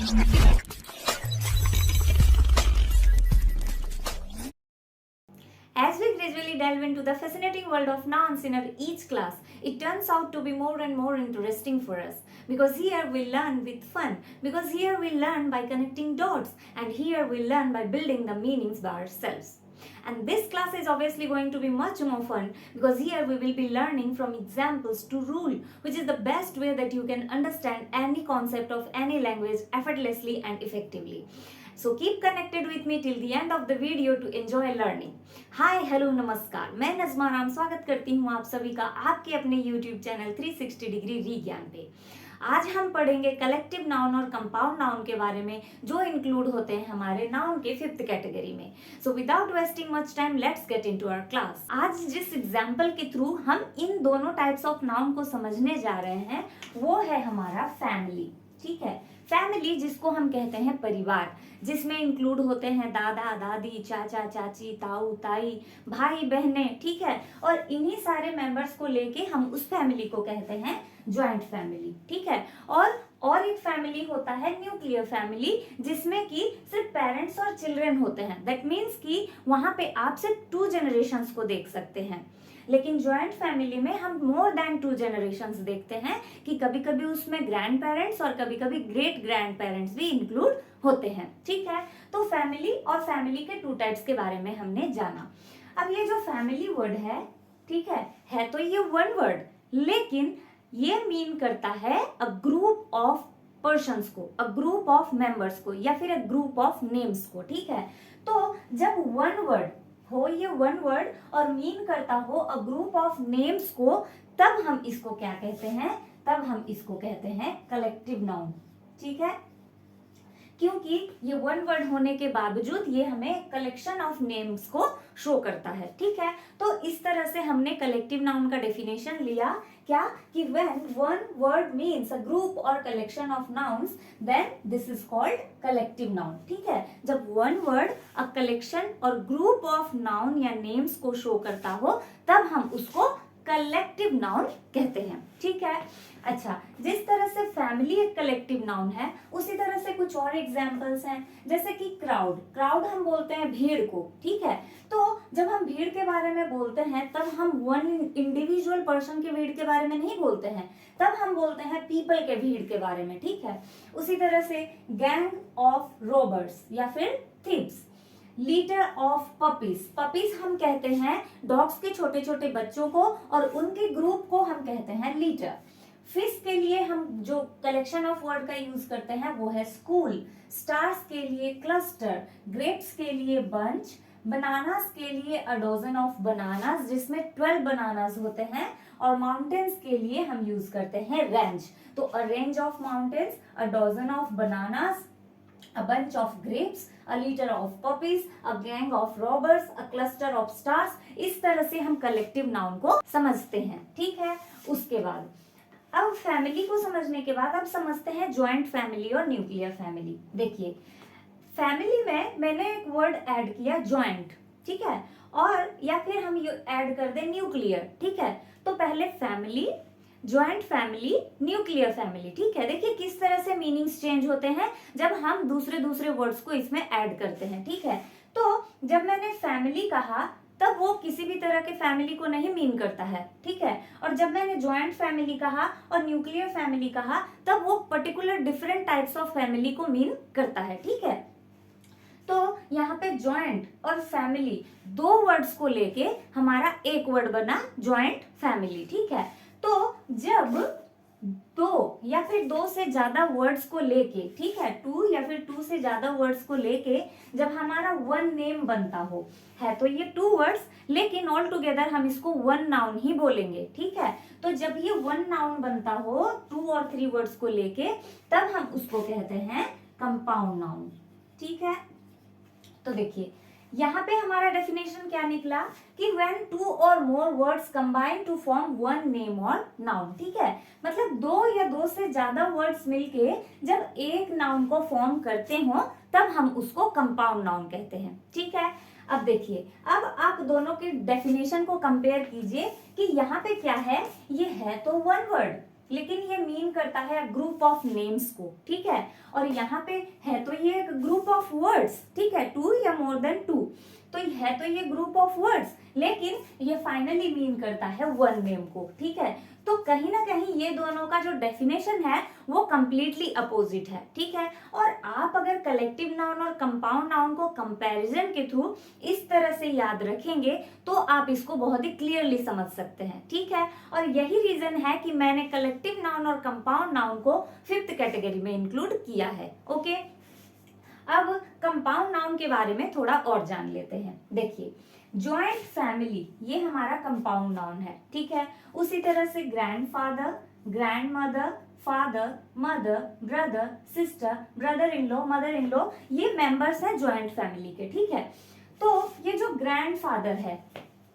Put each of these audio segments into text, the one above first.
As we gradually delve into the fascinating world of nouns in our each class, it turns out to be more and more interesting for us. Because here we learn with fun, because here we learn by connecting dots, and here we learn by building the meanings by ourselves. And this class is obviously going to be much more fun because here we will be learning from examples to rule, which is the best way that you can understand any concept of any language effortlessly and effectively. So keep connected with me till the end of the video to enjoy learning. Hi hello नमस्कार, मैं नज़मा राम स्वागत करती हूँ आप सभी का आपके अपने YouTube चैनल 360 डिग्री रीज्ञान पे। आज हम पढ़ेंगे कलेक्टिव नाउन और कंपाउंड नाउन के बारे में जो इंक्लूड होते हैं हमारे नाउन के 5th कैटेगरी में। So without wasting much time let's get into our class. आज जिस एग्जांपल के थ्रू हम इन दोनों टाइप्स ऑफ नाउन को समझने जा रहे हैं वो है हमारा फैमिली। ठीक है, फैमिली जिसको हम कहते हैं परिवार, जिसमें इंक्लूड होते हैं दादा दादी, चाचा चाची, ताऊ ताई, भाई बहने। ठीक है, और इन्हीं सारे मेंबर्स को लेके हम उस फैमिली को कहते हैं ज्वाइंट फैमिली। ठीक है, और एक फैमिली होता है न्यूक्लियर फैमिली, जिसमें कि सिर्फ पेरेंट्स और चिल्ड्रन होते हैं। दैट मीन्स कि वहां पे आप सिर्फ 2 जनरेशंस को देख सकते हैं। लेकिन ज्वाइंट फैमिली में हम मोर देन 2 जनरेशंस देखते हैं कि कभी कभी उसमें ग्रैंड पेरेंट्स और कभी कभी ग्रेट ग्रैंड पेरेंट्स भी इंक्लूड होते हैं। ठीक है, तो फैमिली और फैमिली के 2 टाइप्स के बारे में हमने जाना। अब ये जो फैमिली वर्ड है, ठीक है तो ये 1 वर्ड, लेकिन ये मीन करता है अ ग्रुप ऑफ पर्सन्स को, अ ग्रुप ऑफ मेंबर्स को, या फिर अ ग्रुप ऑफ नेम्स को। ठीक है, तो जब 1 वर्ड हो, ये 1 वर्ड और मीन करता हो अ ग्रुप ऑफ नेम्स को, तब हम इसको क्या कहते हैं? तब हम इसको कहते हैं कलेक्टिव नाउन। ठीक है, क्योंकि ये 1 वर्ड होने के बावजूद ये हमें कलेक्शन ऑफ नेम्स को शो करता है। ठीक है, तो इस तरह से हमने कलेक्टिव नाउन का डेफिनेशन लिया क्या कि when 1 word means a group और collection of nouns then this is called collective noun. ठीक है, जब 1 वर्ड अ कलेक्शन और ग्रुप ऑफ नाउन या नेम्स को शो करता हो तब हम उसको कलेक्टिव नाउन कहते हैं। ठीक है, अच्छा, जिस तरह से फैमिली एक कलेक्टिव नाउन है उसी तरह से कुछ और एग्जांपल्स हैं, जैसे कि क्राउड। क्राउड हम बोलते हैं भीड़ को। ठीक है, तो जब हम भीड़ के बारे में बोलते हैं तब हम 1 इंडिविजुअल पर्सन के भीड़ के बारे में नहीं बोलते हैं, तब हम बोलते हैं पीपल के भीड़ के बारे में। ठीक है, उसी तरह से गैंग ऑफ रोबर्स या फिर thieves, litre of puppies. Puppies हम कहते हैं डॉग्स के छोटे छोटे बच्चों को और उनके ग्रुप को हम कहते हैं लीटर। फिश के लिए हम जो कलेक्शन ऑफ वर्ड का यूज करते हैं वो है स्कूल। स्टार्स के लिए क्लस्टर, ग्रेप्स के लिए बंच, बनानास के लिए अ डजन ऑफ बनानास जिसमें 12 बनानास होते हैं, और माउंटेन्स के लिए हम यूज करते हैं रेंज। तो a range of mountains, a dozen of bananas, a bunch of grapes, a litter of puppies, a gang of robbers, a cluster of stars। इस तरह से हम कलेक्टिव नाउन को समझते हैं। ठीक है, उसके बाद अब फैमिली को समझने के बाद अब समझते हैं ज्वाइंट फैमिली और न्यूक्लियर फैमिली। देखिए, फैमिली में मैंने एक वर्ड ऐड किया ज्वाइंट। ठीक है, और या फिर हम ऐड कर दें न्यूक्लियर। ठीक है, तो पहले family, joint family, nuclear family. ठीक है, देखिए किस तरह से मीनिंग्स चेंज होते हैं जब हम दूसरे वर्ड्स को इसमें ऐड करते हैं। ठीक है, तो जब मैंने फैमिली कहा तब वो किसी भी तरह के फैमिली को नहीं मीन करता है। ठीक है, और जब मैंने ज्वाइंट फैमिली कहा और न्यूक्लियर फैमिली कहा तब वो particular different types of family को मीन करता है। ठीक है, तो यहाँ पे ज्वाइंट और फैमिली 2 वर्ड्स को लेके हमारा एक वर्ड बना ज्वाइंट फैमिली। ठीक है, तो जब 2 या फिर 2 से ज्यादा वर्ड्स को लेके, ठीक है, 2 या फिर 2 से ज्यादा वर्ड्स को लेके जब हमारा 1 नेम बनता हो, है तो ये 2 वर्ड्स, लेकिन ऑल टुगेदर हम इसको 1 नाउन ही बोलेंगे। ठीक है, तो जब ये 1 नाउन बनता हो 2 और 3 वर्ड्स को लेके तब हम उसको कहते हैं कंपाउंड नाउन। ठीक है, तो देखिए यहाँ पे हमारा डेफिनेशन क्या निकला कि when 2 or more words combine to form one name or noun। ठीक है, मतलब 2 या 2 से ज्यादा वर्ड्स मिलके जब एक नाउन को फॉर्म करते हो तब हम उसको कंपाउंड नाउन कहते हैं। ठीक है, अब देखिए, अब आप दोनों की डेफिनेशन को कंपेयर कीजिए कि यहाँ पे क्या है, ये है तो 1 वर्ड, लेकिन ये मीन करता है ग्रुप ऑफ नेम्स को, ठीक है। और यहाँ पे है तो ये ग्रुप ऑफ वर्ड्स, ठीक है, 2 या मोर देन 2, तो है तो ये ग्रुप ऑफ वर्ड्स, लेकिन ये फाइनली मीन करता है वन नेम को, ठीक है। तो कहीं ना कहीं ये दोनों का जो डेफिनेशन है वो कंप्लीटली अपोजिट है, ठीक है। और आप अगर कलेक्टिव नाउन और कंपाउंड नाउन को कंपैरिजन के थ्रू इस तरह से याद रखेंगे तो आप इसको बहुत ही क्लियरली समझ सकते हैं, ठीक है। और यही रीजन है कि मैंने कलेक्टिव नाउन और कंपाउंड नाउन को 5th कैटेगरी में इंक्लूड किया है, ओके। अब कंपाउंड नाउन के बारे में थोड़ा और जान लेते हैं। देखिए, जॉइंट फैमिली ये हमारा कंपाउंड नाउन है, ठीक है। उसी तरह से grandfather, grandmother, father, mother, brother, sister, brother in law, mother in law, ये मेंबर्स हैं जॉइंट फैमिली के, ठीक है। तो ये जो ग्रैंडफादर है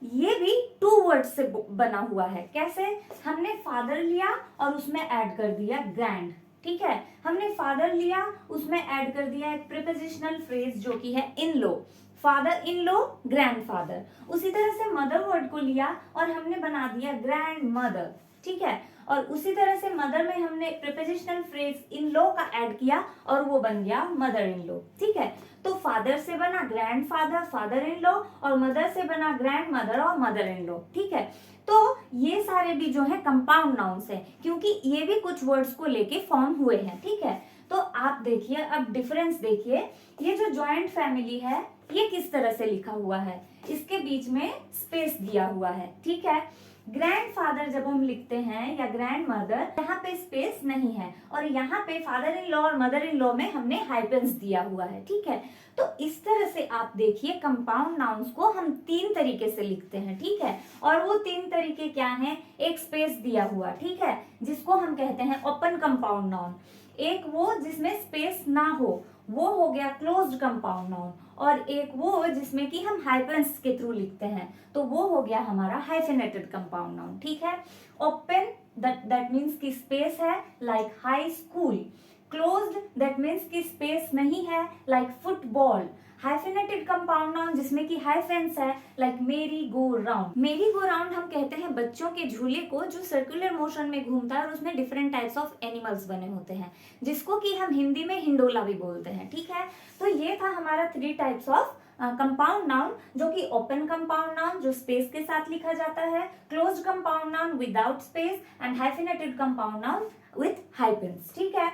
ये भी 2 वर्ड से बना हुआ है। कैसे? हमने फादर लिया और उसमें ऐड कर दिया ग्रैंड, ठीक है। हमने फादर लिया, उसमें ऐड कर दिया एक प्रीपोजिशनल फ्रेज जो कि है इन लो, फादर इन लो, ग्रैंडफादर। उसी तरह से मदर वर्ड को लिया और हमने बना दिया ग्रैंड मदर, ठीक है। और उसी तरह से मदर में हमने प्रीपोजिशनल फ्रेज इन लो का ऐड किया और वो बन गया मदर इन लो, ठीक है। तो फादर से बना ग्रैंडफादर, फादर इन लॉ, और मदर से बना ग्रैंड मदर और मदर इन लॉ, ठीक है। तो ये सारे भी जो है कंपाउंड नाउन्स है, क्योंकि ये भी कुछ वर्ड्स को लेके फॉर्म हुए हैं, ठीक है। तो आप देखिए, अब डिफरेंस देखिए, ये जो जॉइंट फैमिली है ये किस तरह से लिखा हुआ है, इसके बीच में स्पेस दिया हुआ है, ठीक है। ग्रैंडफादर जब हम लिखते हैं या ग्रैंड मदर, यहाँ पे स्पेस नहीं है, और यहाँ पे फादर इन लॉ और मदर इन लॉ में हमने हाइपेंस दिया हुआ है, ठीक है। तो इस तरह से आप देखिए कंपाउंड नाउन्स को हम 3 तरीके से लिखते हैं, ठीक है। और वो 3 तरीके क्या हैं? एक स्पेस दिया हुआ, ठीक है, जिसको हम कहते हैं ओपन कंपाउंड नाउन। एक वो जिसमें स्पेस ना हो, वो हो गया क्लोज्ड कंपाउंड नाउन। और एक वो जिसमें कि हम हाइपेंस के थ्रू लिखते हैं, तो वो हो गया हमारा हाइफेनेटेड कंपाउंड नाउन, ठीक है। ओपन दैट मीन्स की स्पेस है, like high school. Closed that means की स्पेस नहीं है, लाइक फुटबॉल। हाइफेनेटेड कंपाउंड नाउन जिसमें कि हाइफेंस है, लाइक मेरी गो राउंड। मेरी गो राउंड हम कहते हैं बच्चों के झूले को जो सर्कुलर मोशन में घूमता है और उसमें डिफरेंट टाइप्स ऑफ एनिमल्स बने होते हैं, जिसको कि हम हिंदी में हिंडोला भी बोलते हैं, ठीक है। तो ये था हमारा 3 टाइप्स ऑफ कंपाउंड नाउन, जो कि ओपन कंपाउंड नाउन जो स्पेस के साथ लिखा जाता है, closed compound noun without space, and hyphenated compound noun with hyphens, ठीक है।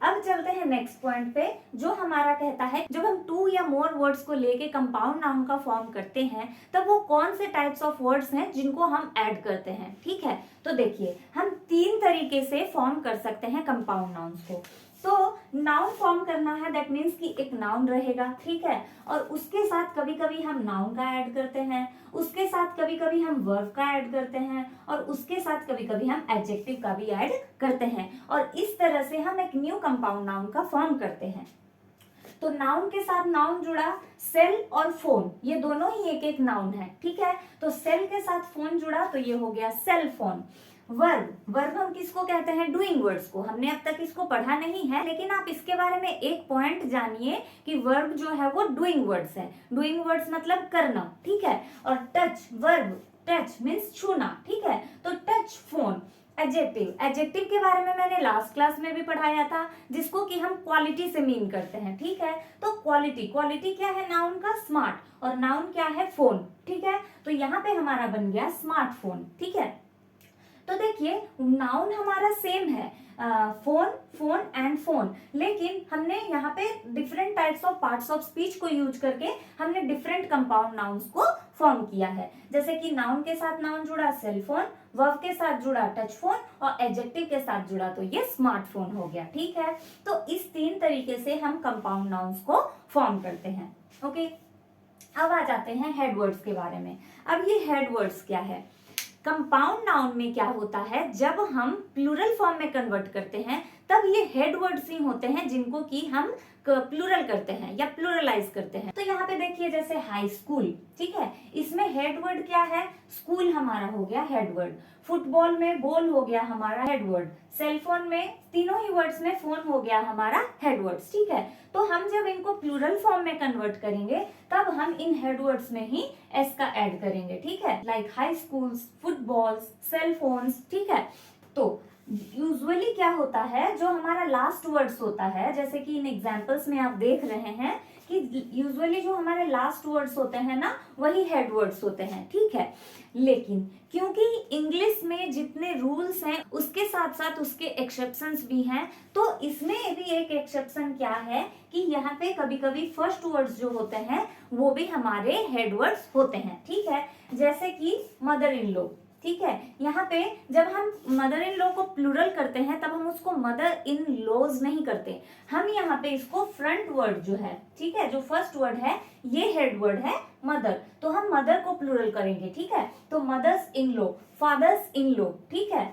अब चलते हैं नेक्स्ट पॉइंट पे, जो हमारा कहता है जब हम 2 या मोर वर्ड्स को लेके कंपाउंड नाउन का फॉर्म करते हैं तब वो कौन से टाइप्स ऑफ वर्ड्स हैं जिनको हम ऐड करते हैं, ठीक है। तो देखिए, हम 3 तरीके से फॉर्म कर सकते हैं कंपाउंड नाउन्स को। तो नाउन फॉर्म करना है, दैट मीन्स कि एक नाउन रहेगा, ठीक है, और उसके साथ कभी कभी हम नाउन का ऐड करते हैं, उसके साथ कभी कभी हम वर्ब का ऐड करते हैं, और उसके साथ कभी कभी हम एडजेक्टिव का भी ऐड करते हैं, और इस तरह से हम एक न्यू कंपाउंड नाउन का फॉर्म करते हैं। तो नाउन के साथ नाउन जुड़ा, सेल और फोन, ये दोनों ही एक एक नाउन है, ठीक है। तो सेल के साथ फोन जुड़ा तो ये हो गया सेल फोन। वर्ब हम किसको कहते हैं? डूइंग वर्ड्स को। हमने अब तक इसको पढ़ा नहीं है, लेकिन आप इसके बारे में एक पॉइंट जानिए कि वर्ब जो है वो डूइंग वर्ड्स है। डूइंग वर्ड्स मतलब करना, ठीक है। और टच, वर्ब टच मीन्स छूना, ठीक है। तो टच फोन। एडजेक्टिव के बारे में मैंने लास्ट क्लास में भी पढ़ाया था, जिसको कि हम क्वालिटी से मीन करते हैं, ठीक है। तो क्वालिटी क्या है नाउन का? स्मार्ट, और नाउन क्या है? फोन, ठीक है। तो यहाँ पे हमारा बन गया स्मार्टफोन, ठीक है। तो देखिए, नाउन हमारा सेम है, फोन एंड फोन, लेकिन हमने यहाँ पे different types of parts of speech को यूज करके हमने डिफरेंट कंपाउंड नाउन्स को फॉर्म किया है। जैसे कि नाउन के साथ नाउन जुड़ा सेलफोन, वर्ब के साथ जुड़ा टच फोन, और एडजेक्टिव के साथ जुड़ा तो ये स्मार्टफोन हो गया, ठीक है। तो इस 3 तरीके से हम कंपाउंड नाउन्स को फॉर्म करते हैं, ओके। अब आ जाते हैं हेडवर्ड्स के बारे में। अब ये हेडवर्ड्स क्या है? कंपाउंड नाउन में क्या होता है, जब हम प्लूरल फॉर्म में कन्वर्ट करते हैं तब ये हेड वर्ड्स ही होते हैं जिनको कि हम प्लूरल करते हैं या प्लूरलाइज करते हैं। तो यहाँ पे देखिए, जैसे हाई स्कूल, ठीक है, इसमें हेड वर्ड क्या है? स्कूल हमारा हो गया हेड वर्ड। फुटबॉल में बॉल हो गया हमारा हेड वर्ड। सेलफोन में, तीनों ही वर्ड्स में फोन हो गया हमारा हेड वर्ड्स, ठीक है। तो हम जब इनको प्लूरल फॉर्म में कन्वर्ट करेंगे तब हम इन हेड वर्ड्स में ही एस का ऐड करेंगे, ठीक है, like high schools, footballs, cellphones, ठीक है। तो यूजुअली क्या होता है, जो हमारा लास्ट वर्ड्स होता है, जैसे कि इन एग्जांपल्स में आप देख रहे हैं कि यूजुअली जो हमारे लास्ट वर्ड्स होते हैं ना, वही हेड वर्ड्स होते हैं, ठीक है। लेकिन क्योंकि इंग्लिश में जितने रूल्स हैं उसके साथ साथ उसके एक्सेप्शंस भी हैं, तो इसमें भी एक एक्सेप्शन क्या है कि यहाँ पे कभी कभी फर्स्ट वर्ड्स जो होते हैं वो भी हमारे हेड वर्ड्स होते हैं, ठीक है। जैसे कि मदर इन लॉ, ठीक है। यहाँ पे जब हम मदर इन लॉ को प्लूरल करते हैं तब हम उसको मदर इन लॉज नहीं करते, हम यहाँ पे इसको फ्रंट वर्ड जो है, ठीक है, जो फर्स्ट वर्ड है ये हेड वर्ड है मदर, तो हम मदर को प्लूरल करेंगे, ठीक है। तो mothers in law, fathers in law, ठीक है।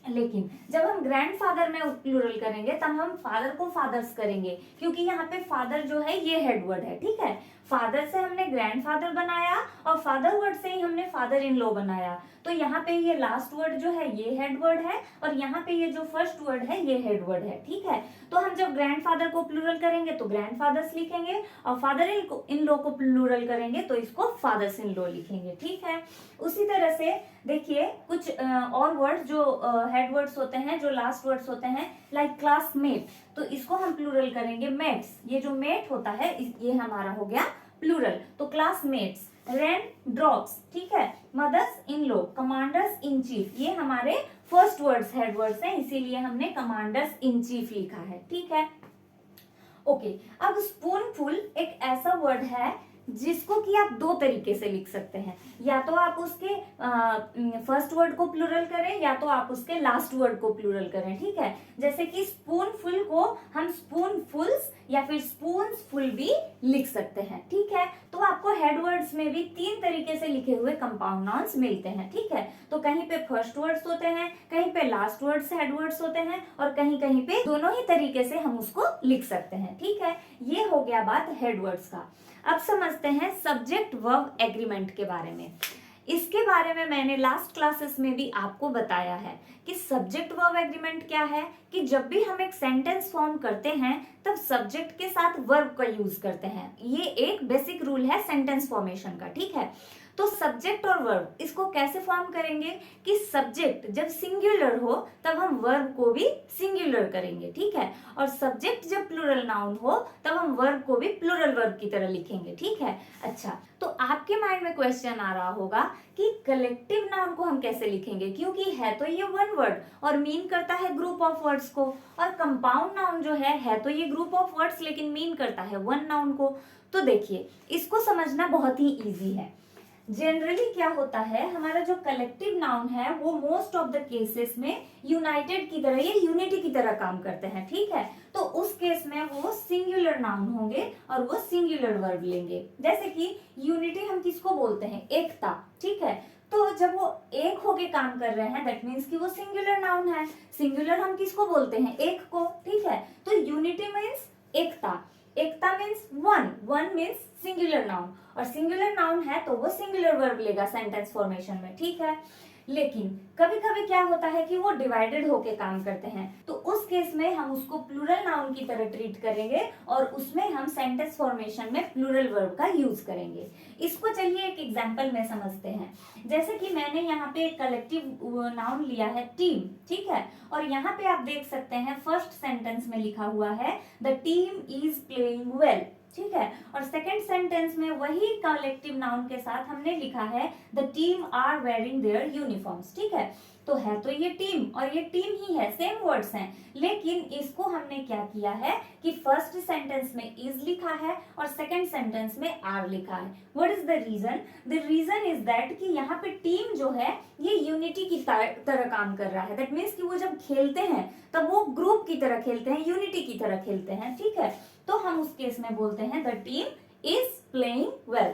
लेकिन जब हम ग्रैंडफादर में प्लूरल करेंगे तब हम फादर को फादर्स करेंगे, क्योंकि यहाँ पे फादर जो है ये हेड वर्ड है, ठीक है। फादर से हमने ग्रैंडफादर बनाया और फादर वर्ड से ही हमने फादर इन लॉ बनाया, तो यहाँ पे ये लास्ट वर्ड जो है ये हेड वर्ड है और यहाँ पे ये जो फर्स्ट वर्ड है ये हेड वर्ड है, ठीक है। तो हम जब ग्रैंडफादर को प्लूरल करेंगे तो ग्रैंडफादर्स लिखेंगे और फादर इन लॉ को प्लूरल करेंगे तो इसको फादर्स इन लॉ लिखेंगे, ठीक है। उसी तरह से देखिए कुछ और वर्ड जो हेड वर्ड्स होते हैं, जो लास्ट वर्ड्स होते हैं, लाइक क्लासमेट, तो इसको हम प्लूरल करेंगे मेट्स, ये जो मेट होता है ये हमारा हो गया प्लूरल, तो क्लासमेट्स। रेन ड्रॉप्स, ठीक है। Mother's in law, commanders in chief, ये हमारे फर्स्ट वर्ड्स हेड वर्ड्स हैं, इसीलिए हमने कमांडर्स इन चीफ लिखा है, ठीक है। ओके, अब स्पूनफुल एक ऐसा वर्ड है जिसको कि आप दो तरीके से लिख सकते हैं, या तो आप उसके फर्स्ट वर्ड को प्लूरल करें या तो आप उसके लास्ट वर्ड को प्लूरल करें, ठीक है। जैसे कि स्पूनफुल को हम स्पूनफुल्स या फिर स्पून्सफुल भी लिख सकते हैं, ठीक है। तो आपको हेड वर्ड्स में भी तीन तरीके से लिखे हुए कंपाउंड नाउन्स मिलते हैं, ठीक है। तो कहीं पे फर्स्ट वर्ड्स होते हैं, कहीं पे लास्ट वर्ड्स हेड वर्ड्स होते हैं और कहीं कहीं पे दोनों ही तरीके से हम उसको लिख सकते हैं, ठीक है। ये हो गया बात हेड वर्ड्स का। अब समझते हैं सब्जेक्ट वर्ब एग्रीमेंट के बारे में। इसके बारे में मैंने लास्ट क्लासेस में भी आपको बताया है कि सब्जेक्ट वर्ब एग्रीमेंट क्या है, कि जब भी हम एक सेंटेंस फॉर्म करते हैं तब सब्जेक्ट के साथ वर्ब का यूज करते हैं। ये एक बेसिक रूल है सेंटेंस फॉर्मेशन का, ठीक है। तो सब्जेक्ट और वर्ब इसको कैसे फॉर्म करेंगे कि सब्जेक्ट जब सिंगुलर हो तब हम वर्ब को भी सिंगुलर करेंगे, ठीक है। और सब्जेक्ट जब प्लूरल नाउन हो तब हम वर्ब को भी प्लूरल वर्ब की तरह लिखेंगे, ठीक है। अच्छा, तो आपके माइंड में क्वेश्चन आ रहा होगा कि कलेक्टिव नाउन को हम कैसे लिखेंगे, क्योंकि है तो ये वन वर्ड और मीन करता है ग्रुप ऑफ वर्ड्स को, और कंपाउंड नाउन जो है तो ये ग्रुप ऑफ वर्ड्स लेकिन मीन करता है वन नाउन को। तो देखिए इसको समझना बहुत ही इजी है। जनरली क्या होता है, हमारा जो कलेक्टिव नाउन है वो मोस्ट ऑफ द केसेस में यूनाइटेड की तरह, ये यूनिटी की तरह काम करते हैं, ठीक है। तो उस केस में वो सिंगुलर नाउन होंगे और वो सिंगुलर वर्ब लेंगे। जैसे कि यूनिटी हम किसको बोलते हैं, एकता, ठीक है। तो जब वो एक होके काम कर रहे हैं दैट मीन्स कि वो सिंगुलर नाउन है। सिंगुलर हम किसको बोलते हैं, एक को, ठीक है। तो यूनिटी मीन्स एकता, एकता means one, one means singular noun, और सिंगुलर नाउन है तो वो सिंगुलर वर्ब लेगा सेंटेंस फॉर्मेशन में, ठीक है। लेकिन कभी कभी क्या होता है कि वो डिवाइडेड होके काम करते हैं, तो उस केस में हम उसको प्लूरल नाउन की तरह ट्रीट करेंगे और उसमें हम सेंटेंस फॉर्मेशन में प्लूरल वर्ब का यूज करेंगे। इसको चलिए एक एग्जांपल में समझते हैं। जैसे कि मैंने यहाँ पे एक कलेक्टिव नाउन लिया है टीम, ठीक है। और यहाँ पे आप देख सकते हैं फर्स्ट सेंटेंस में लिखा हुआ है the team is playing well, ठीक है। और सेकंड सेंटेंस में वही कलेक्टिव नाउन के साथ हमने लिखा है the team are wearing their uniforms, ठीक है। तो है तो ये टीम और ये टीम ही है, सेम वर्ड्स हैं, लेकिन इसको हमने क्या किया है कि फर्स्ट सेंटेंस में इज लिखा है और सेकंड सेंटेंस में आर लिखा है। What is the reason? The reason is that कि यहाँ पे टीम जो है ये यूनिटी की तरह काम कर रहा है। दैट मीन्स कि वो जब खेलते हैं तब वो ग्रुप की तरह खेलते हैं, यूनिटी की तरह खेलते हैं, ठीक है। तो हम उस केस में बोलते हैं the team is playing well.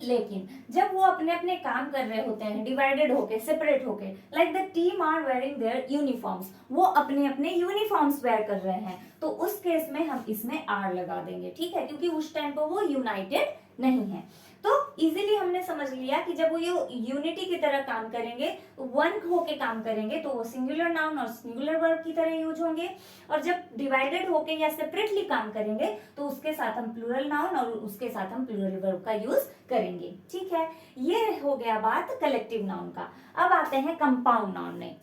लेकिन जब वो अपने अपने काम कर रहे होते हैं डिवाइडेड होके, सेपरेट होके, like the team are wearing their uniforms, वो अपने अपने यूनिफॉर्म्स वेयर कर रहे हैं, तो उस केस में हम इसमें आर लगा देंगे, ठीक है, क्योंकि उस टाइम पर वो यूनाइटेड नहीं है। तो इजीली हमने समझ लिया कि जब वो ये यूनिटी की तरह काम करेंगे, वन होके काम करेंगे, तो वो सिंगुलर नाउन और सिंगुलर वर्ब की तरह यूज होंगे, और जब डिवाइडेड होके या सेपरेटली काम करेंगे तो उसके साथ हम प्लूरल नाउन और उसके साथ हम प्लूरल वर्ब का यूज करेंगे, ठीक है। ये हो गया बात कलेक्टिव नाउन का। अब आते हैं कंपाउंड नाउन में।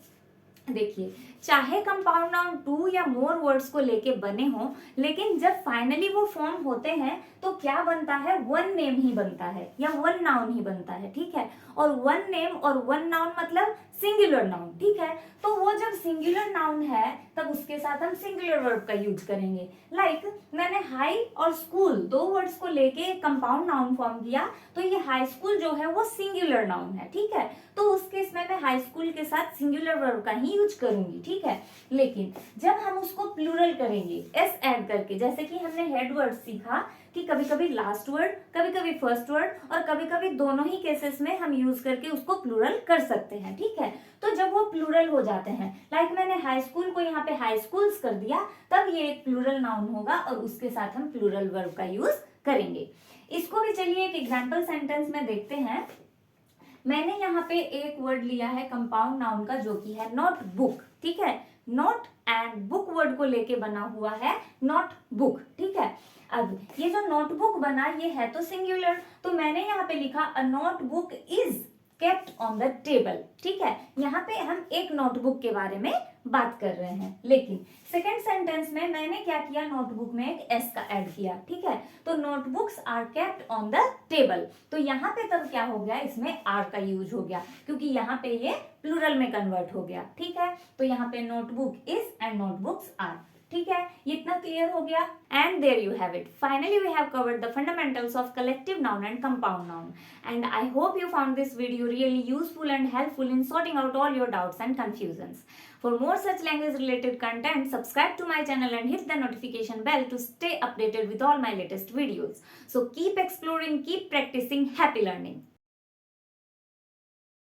देखिए, चाहे कंपाउंड नाउन टू या मोर वर्ड्स को लेके बने हों, लेकिन जब फाइनली वो फॉर्म होते हैं तो क्या बनता है, वन नेम ही बनता है या वन नाउन ही बनता है, ठीक है। और वन नेम और वन नाउन मतलब सिंगुलर नाउन, ठीक है। तो वो जब सिंगुलर नाउन है तब उसके साथ हम सिंगुलर वर्ब का यूज करेंगे। लाइक मैंने हाई और स्कूल दो वर्ड्स को लेके कंपाउंड नाउन फॉर्म किया, तो ये हाई स्कूल जो है वो सिंगुलर नाउन है, ठीक है। तो उस केस में मैं हाई स्कूल के साथ सिंगुलर वर्ब का ही यूज करूंगी, ठीक है। लेकिन जब हम उसको प्लूरल करेंगे एस ऐड करके, जैसे कि हमने हेड वर्ड सीखा कि कभी कभी लास्ट वर्ड, कभी कभी फर्स्ट वर्ड और कभी कभी दोनों ही केसेस में हम यूज करके उसको प्लूरल कर सकते हैं, ठीक है। तो जब वो प्लूरल हो जाते हैं, लाइक मैंने हाई स्कूल को यहाँ पे हाई स्कूल्स कर दिया, तब ये एक प्लूरल नाउन होगा और उसके साथ हम प्लूरल वर्ब का यूज करेंगे। इसको भी चलिए एक एग्जाम्पल सेंटेंस में देखते हैं। मैंने यहाँ पे एक वर्ड लिया है कंपाउंड नाउन का जो कि है नोट बुक, ठीक है। नोट एंड बुक वर्ड को लेके बना हुआ है नोट बुक, ठीक है। अब ये जो नोटबुक बना ये है तो सिंगुलर, तो मैंने यहाँ पे लिखा a notebook is kept on the table, ठीक है। यहाँ पे हम एक नोटबुक के बारे में बात कर रहे हैं, लेकिन सेकंड सेंटेंस में मैंने क्या किया, नोटबुक में एक एस का ऐड किया, ठीक है। तो notebooks are kept on the table, तो यहाँ पे तब क्या हो गया, इसमें आर का यूज हो गया क्योंकि यहाँ पे ये प्लूरल में कन्वर्ट हो गया, ठीक है। तो यहाँ पे notebook is and notebooks are, ठीक है। ये इतना क्लियर हो गया। And there you have it, finally we have covered the fundamentals of collective noun and compound noun, and I hope you found this video really useful and helpful in sorting out all your doubts and confusions. For more such language related content, subscribe to my channel and hit the notification bell to stay updated with all my latest videos. So keep exploring, keep practicing, happy learning.